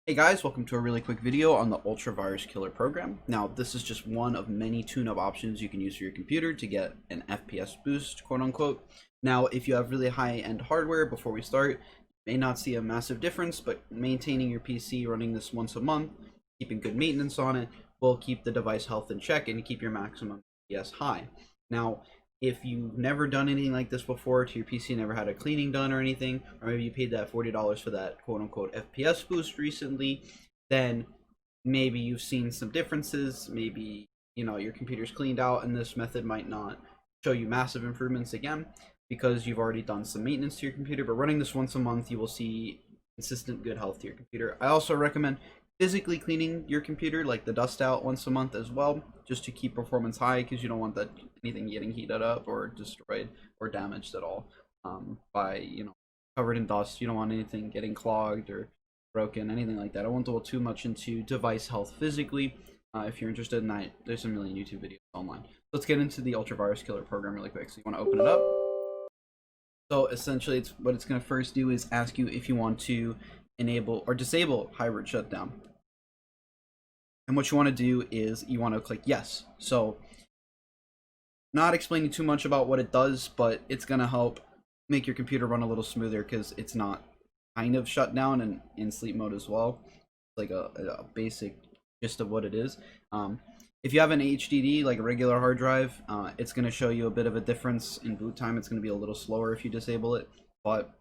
Hey guys, welcome to a really quick video on the Ultra Virus Killer program. Now, this is just one of many tune-up options you can use for your computer to get an FPS boost, quote unquote. Now, if you have really high-end hardware, before we start, you may not see a massive difference, but maintaining your PC, running this once a month, keeping good maintenance on it, will keep the device health in check and keep your maximum FPS high. Now, if you've never done anything like this before to your PC, never had a cleaning done or anything, or maybe you paid that $40 for that quote-unquote FPS boost recently, then maybe you've seen some differences. Maybe, your computer's cleaned out and this method might not show you massive improvements again because you've already done some maintenance to your computer. But running this once a month, you will see consistent good health to your computer. I also recommend physically cleaning your computer, like the dust out, once a month as well, just to keep performance high, because you don't want that anything getting heated up or destroyed or damaged at all by covered in dust. You don't want anything getting clogged or broken, anything like that. I won't go too much into device health physically. If you're interested in that, there's a million YouTube videos online. Let's get into the Ultra Virus Killer program really quick. So you want to open it up. So essentially, what it's going to first do is ask you if you want to enable or disable hybrid shutdown. And what you want to do is you want to click yes. So not explaining too much about what it does, but it's going to help make your computer run a little smoother because it's not kind of shut down and in sleep mode as well. It's like a basic gist of what it is. If you have an HDD, like a regular hard drive, it's going to show you a bit of a difference in boot time. It's going to be a little slower if you disable it, but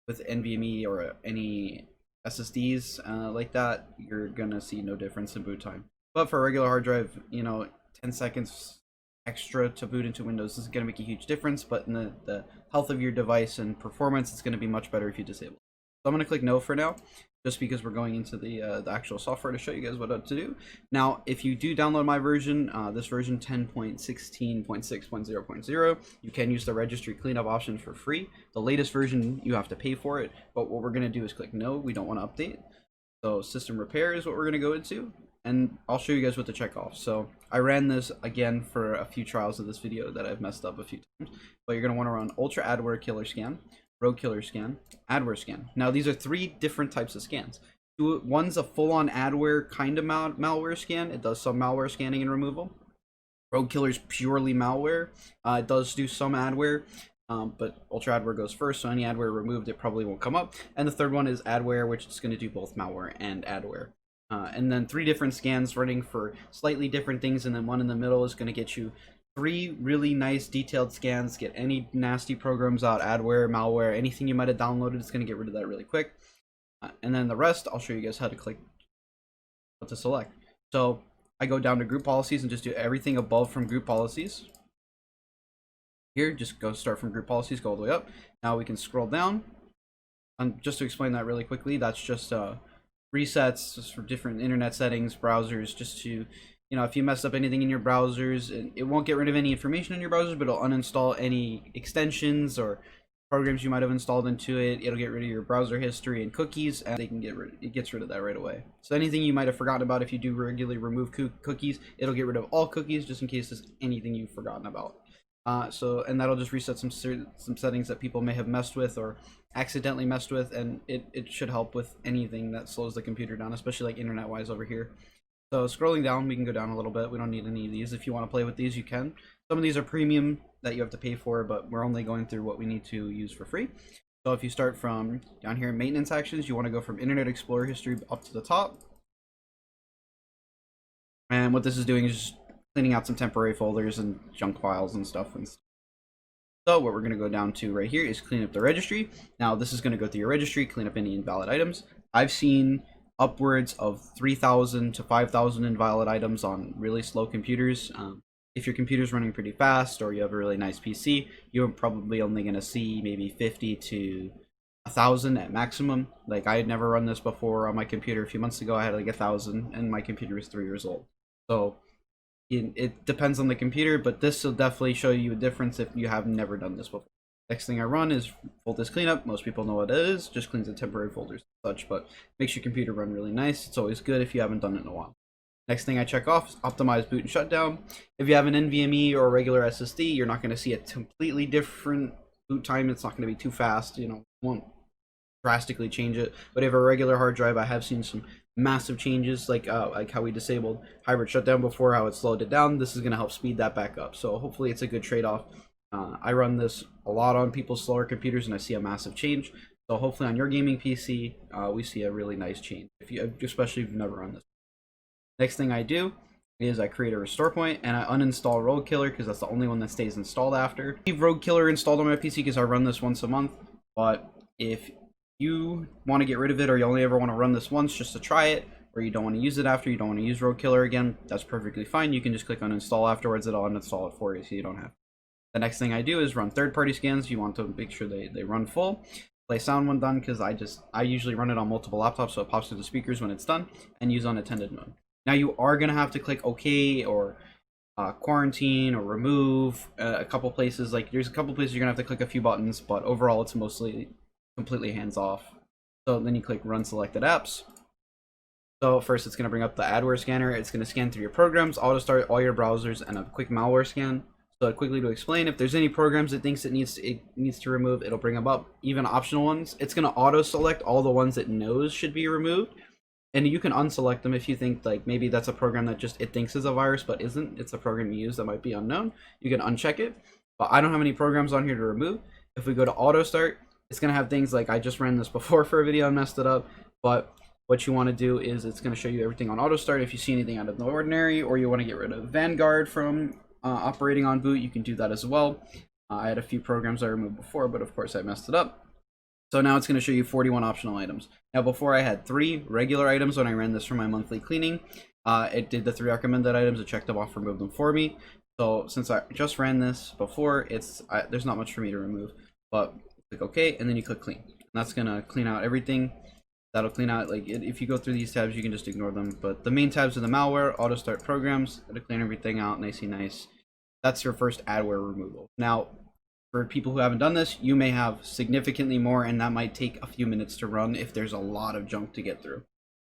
with NVMe or any SSDs like that, you're gonna see no difference in boot time. But for a regular hard drive, 10 seconds extra to boot into Windows is gonna make a huge difference, but in the health of your device and performance, it's gonna be much better if you disable it. So I'm gonna click no for now, just because we're going into the actual software to show you guys what to do. Now, if you do download my version, this version 10.16.6.0.0, you can use the registry cleanup option for free. The latest version, you have to pay for it, but what we're going to do is click no, we don't want to update. So system repair is what we're going to go into, and I'll show you guys what to check off. So I ran this again for a few trials of this video that I've messed up a few times, but you're going to want to run Ultra Adware Killer Scan, Rogue Killer Scan, Adware Scan. Now these are three different types of scans. One's a full-on adware kind of malware scan. It does some malware scanning and removal. Rogue Killer's purely malware. It does do some adware, but Ultra Adware goes first, so any adware removed, it probably won't come up. And the third one is adware, which is going to do both malware and adware. And then three different scans running for slightly different things, and then one in the middle is going to get you three really nice detailed scans. Get any nasty programs out, adware, malware, anything you might have downloaded, it's going to get rid of that really quick. And then the rest, I'll show you guys how to click what to select. So I go down to group policies and just do everything above from group policies. Here, just go start from group policies, go all the way up. Now we can scroll down. And just to explain that really quickly, that's just resets just for different internet settings, browsers, just to, if you mess up anything in your browsers, it won't get rid of any information in your browsers, but it'll uninstall any extensions or programs you might have installed into it. It'll get rid of your browser history and cookies, and it gets rid of that right away. So anything you might have forgotten about, if you do regularly remove cookies, it'll get rid of all cookies just in case there's anything you've forgotten about. And that'll just reset some settings that people may have messed with or accidentally messed with, and it should help with anything that slows the computer down, especially like internet wise over here. So scrolling down, we can go down a little bit. We don't need any of these. If you want to play with these, you can. Some of these are premium that you have to pay for, but we're only going through what we need to use for free. So if you start from down here in maintenance actions, you want to go from Internet Explorer history up to the top. And what this is doing is just cleaning out some temporary folders and junk files and stuff. So what we're going to go down to right here is clean up the registry. Now this is going to go through your registry, clean up any invalid items. I've seen upwards of 3,000 to 5,000 invalid items on really slow computers. If your computer's running pretty fast or you have a really nice PC, you're probably only going to see maybe 50 to 1,000 at maximum. Like, I had never run this before on my computer. A few months ago I had like 1,000 and my computer was 3 years old. So it depends on the computer, but this will definitely show you a difference if you have never done this before. Next thing I run is full disk cleanup. Most people know what it is, just cleans the temporary folders and such, but makes your computer run really nice. It's always good if you haven't done it in a while. Next thing I check off is optimize boot and shutdown. If you have an NVMe or a regular SSD, you're not going to see a completely different boot time. It's not going to be too fast, won't drastically change it. But if a regular hard drive, I have seen some massive changes, like how we disabled hybrid shutdown before, how it slowed it down. This is going to help speed that back up. So hopefully it's a good trade-off. I run this a lot on people's slower computers, and I see a massive change. So hopefully on your gaming PC, we see a really nice change, especially if you've never run this. Next thing I do is I create a restore point and I uninstall Rogue Killer because that's the only one that stays installed after. I leave Rogue Killer installed on my PC because I run this once a month, but if you want to get rid of it, or you only ever want to run this once just to try it, or you don't want to use it after, you don't want to use Rogue Killer again, that's perfectly fine. You can just click uninstall afterwards, it'll uninstall it for you so you don't have. The next thing I do is run third-party scans. You want to make sure they run full. Play sound when done, because I usually run it on multiple laptops, so it pops through the speakers when it's done, and use unattended mode. Now you are going to have to click OK or quarantine or remove a couple places. Like there's a couple places you're going to have to click a few buttons, but overall it's mostly completely hands off. So then you click run selected apps. So first it's going to bring up the adware scanner. It's going to scan through your programs, auto start all your browsers, and a quick malware scan. So quickly to explain, if there's any programs it thinks it needs to remove, it'll bring them up, even optional ones. It's going to auto select all the ones it knows should be removed. And you can unselect them if you think like maybe that's a program that just it thinks is a virus but isn't. It's a program you use that might be unknown. You can uncheck it. But I don't have any programs on here to remove. If we go to auto start, it's going to have things like, I just ran this before for a video and messed it up. But what you want to do is it's going to show you everything on auto start. If you see anything out of the ordinary, or you want to get rid of Vanguard from operating on boot, you can do that as well. I had a few programs I removed before, but of course I messed it up. So now it's going to show you 41 optional items. Now before I had 3 regular items when I ran this for my monthly cleaning. It did the 3 recommended items, it checked them off, removed them for me. So since I just ran this before, there's not much for me to remove. But click OK, and then you click clean. And that's going to clean out everything. That'll clean out, like if you go through these tabs, you can just ignore them. But the main tabs are the malware, auto start programs. It'll clean everything out nicey nice. That's your first adware removal. Now, for people who haven't done this, you may have significantly more, and that might take a few minutes to run if there's a lot of junk to get through.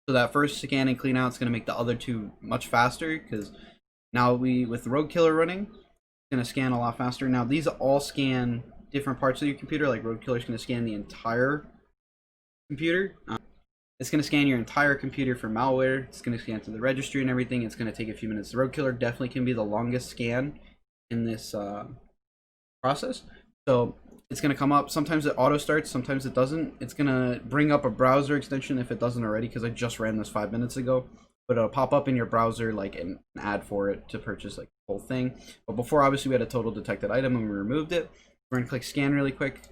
So that first scan and clean out is going to make the other 2 much faster, because now with Rogue Killer running, it's going to scan a lot faster. Now these all scan different parts of your computer. Like Rogue Killer is going to scan the entire computer. It's going to scan your entire computer for malware. It's going to scan to the registry and everything. It's going to take a few minutes. The Rogue Killer definitely can be the longest scan in this process. So it's going to come up. Sometimes it auto starts, sometimes it doesn't. It's going to bring up a browser extension if it doesn't already, because I just ran this 5 minutes ago. But it'll pop up in your browser like an ad for it to purchase like the whole thing. But before, obviously, we had a total detected item and we removed it. We're going to click scan really quick.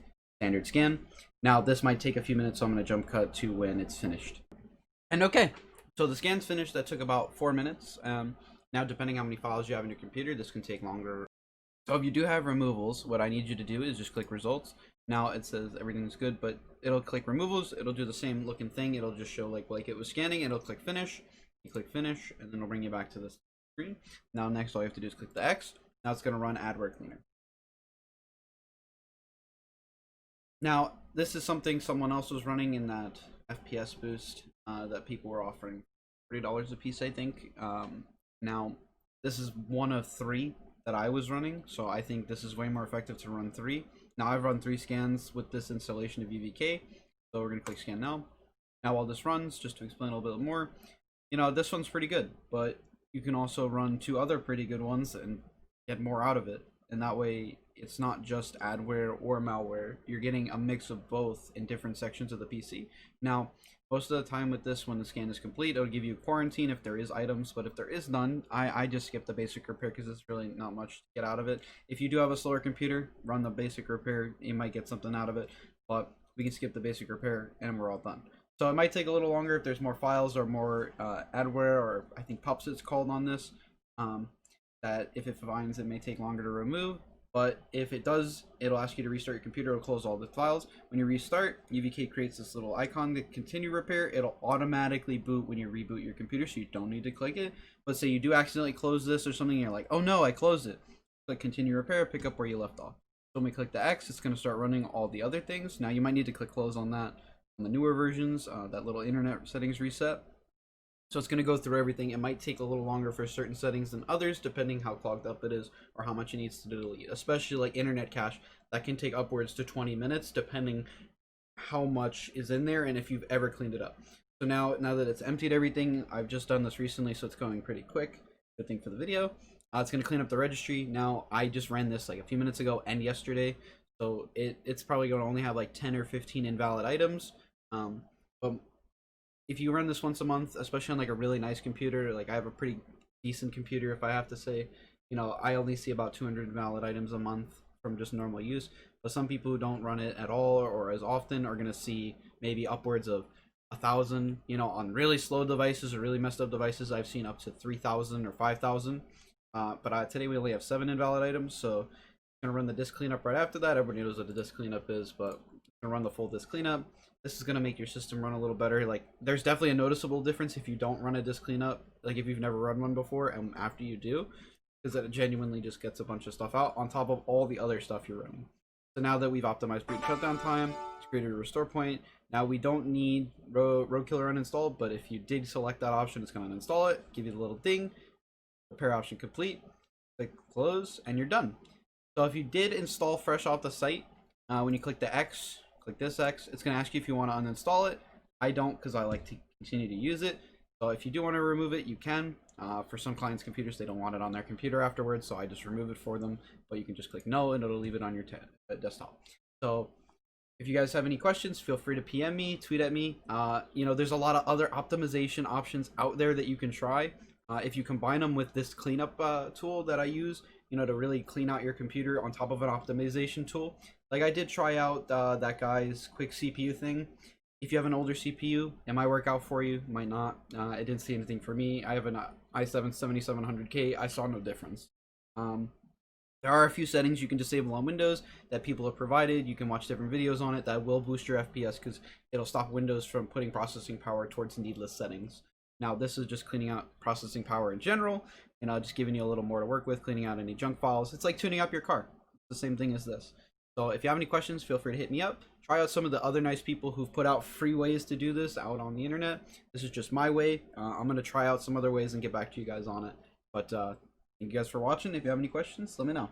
Standard scan. Now this might take a few minutes, so I'm going to jump cut to when it's finished. And okay, so the scan's finished. That took about 4 minutes. Now depending how many files you have in your computer, this can take longer. So if you do have removals, what I need you to do is just click results. Now it says everything's good, but it'll click removals. It'll do the same looking thing. It'll just show like it was scanning. It'll click finish. You click finish, and then it'll bring you back to this screen. Now next, all you have to do is click the X. Now it's going to run adware cleaner. Now this is something someone else was running in that FPS boost that people were offering $30 a piece, I think. Now this is one of 3 that I was running, so I think this is way more effective to run 3. Now I've run 3 scans with this installation of UVK, so we're going to click scan now. Now while this runs, just to explain a little bit more, this one's pretty good, but you can also run 2 other pretty good ones and get more out of it, and that way it's not just adware or malware. You're getting a mix of both in different sections of the PC. Now, most of the time with this, when the scan is complete, it'll give you quarantine if there is items, but if there is none, I just skip the basic repair because it's really not much to get out of it. If you do have a slower computer, run the basic repair. You might get something out of it, but we can skip the basic repair and we're all done. So it might take a little longer if there's more files or more adware, or I think pups it's called on this, that if it finds it may take longer to remove. But if it does, it'll ask you to restart your computer. It'll close all the files. When you restart, UVK creates this little icon to continue repair. It'll automatically boot when you reboot your computer, so you don't need to click it. But say you do accidentally close this or something, and you're like, oh no, I closed it. Click continue repair, pick up where you left off. So when we click the X, it's going to start running all the other things. Now you might need to click close on that on the newer versions, that little internet settings reset. So it's going to go through everything. It might take a little longer for certain settings than others, depending how clogged up it is or how much it needs to delete. Especially like internet cache, that can take upwards to 20 minutes, depending how much is in there and if you've ever cleaned it up. So now that it's emptied everything, I've just done this recently, so it's going pretty quick. Good thing for the video. It's going to clean up the registry. Now, I just ran this like a few minutes ago and yesterday, so it's probably going to only have like 10 or 15 invalid items. But if you run this once a month, especially on like a really nice computer, like I have a pretty decent computer, if I have to say, you know, I only see about 200 invalid items a month from just normal use. But some people who don't run it at all or as often are going to see maybe upwards of 1,000, you know, on really slow devices or really messed up devices. I've seen up to 3,000 or 5,000. But today we only have 7 invalid items, so I'm gonna run the disk cleanup right after that. Everybody knows what the disk cleanup is, but I'm gonna run the full disk cleanup. This is gonna make your system run a little better. Like, there's definitely a noticeable difference if you don't run a disk cleanup, like if you've never run one before and after you do, because it genuinely just gets a bunch of stuff out on top of all the other stuff you're running. So now that we've optimized boot shutdown time, it's created a restore point. Now we don't need Roadkiller uninstalled, but if you did select that option, it's going to uninstall it, give you the little ding, repair option complete, click close, and you're done. So if you did install fresh off the site, when you click the X, click this X, it's going to ask you if you want to uninstall it. I don't, because I like to continue to use it. So if you do want to remove it, you can. For some clients' computers, they don't want it on their computer afterwards, so I just remove it for them. But you can just click no, and it'll leave it on your desktop. So if you guys have any questions, feel free to PM me, tweet at me. You know, there's a lot of other optimization options out there that you can try. If you combine them with this cleanup tool that I use, you know, to really clean out your computer on top of an optimization tool. Like I did try out that guy's quick CPU thing. If you have an older CPU, it might work out for you, might not. It didn't see anything for me. I have an i7-7700K. I saw no difference. There are a few settings you can disable on Windows that people have provided. You can watch different videos on it that will boost your FPS because it'll stop Windows from putting processing power towards needless settings. Now, this is just cleaning out processing power in general, and just giving you a little more to work with, cleaning out any junk files. It's like tuning up your car. It's the same thing as this. So if you have any questions, feel free to hit me up. Try out some of the other nice people who've put out free ways to do this out on the internet. This is just my way. I'm going to try out some other ways and get back to you guys on it. But thank you guys for watching. If you have any questions, let me know.